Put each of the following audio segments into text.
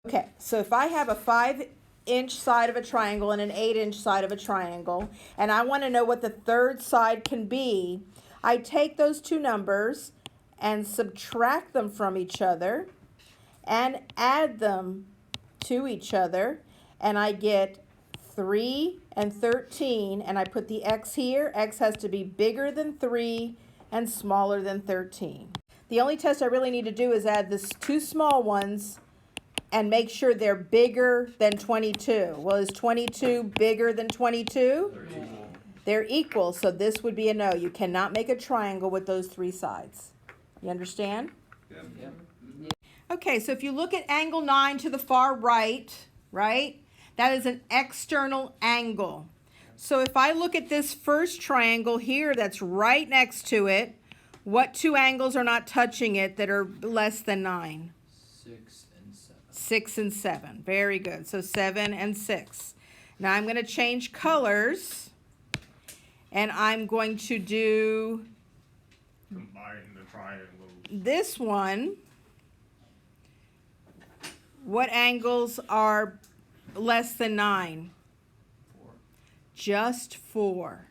Okay, so if I have a 5-inch side of a triangle and an 8-inch side of a triangle, and I want to know what the third side can be, I take those two numbers and subtract them from each other and add them to each other, and I get 3 and 13, and I put the x here. X has to be bigger than 3 and smaller than 13. The only test I really need to do is add these two small ones and make sure they're bigger than 22. Well, is 22 bigger than 22? They're equal, so this would be a no. You cannot make a triangle with those three sides. You understand? Yep. Okay, so if you look at angle 9 to the far right, that is an external angle. So if I look at this first triangle here that's right next to it, what two angles are not touching it that are less than 9? 6 and 7. 6 and 7. Very good. So 7 and 6. Now I'm going to change colors, and I'm going to do combine the triangles. this one. What angles are less than 9? 4. Just 4.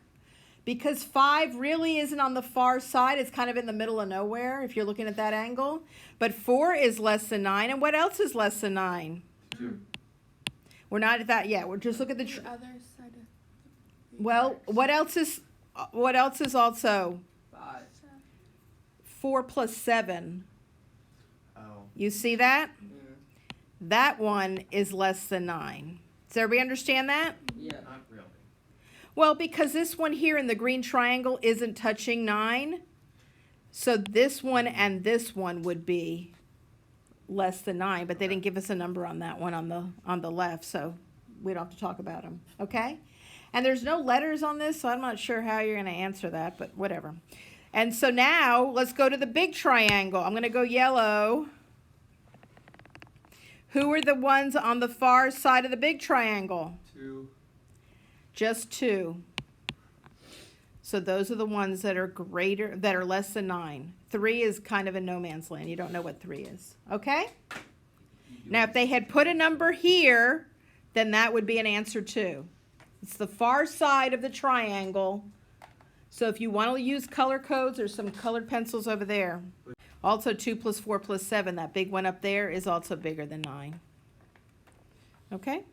Because 5 really isn't on the far side. It's kind of in the middle of nowhere if you're looking at that angle. But 4 is less than 9. And what else is less than 9? 2. We're not at that yet. We're just looking at the other side of well, what else is also 5. 4 plus 7? Oh. You see that? Yeah. That one is less than 9. Does everybody understand that? Yeah. Not really. Well, because this one here in the green triangle isn't touching 9, so this one and this one would be less than 9, but they didn't give us a number on that one on the left, so we don't have to talk about them, okay? And there's no letters on this, so I'm not sure how you're going to answer that, but whatever. And so now let's go to the big triangle. I'm going to go yellow. Who are the ones on the far side of the big triangle? 2. Just 2. So those are the ones that are less than 9. 3 is kind of in no man's land. You don't know what 3 is. Okay? Now, if they had put a number here, then that would be an answer 2. It's the far side of the triangle. So if you want to use color codes, there's some colored pencils over there. Also, 2 plus 4 plus 7, that big one up there is also bigger than 9. Okay?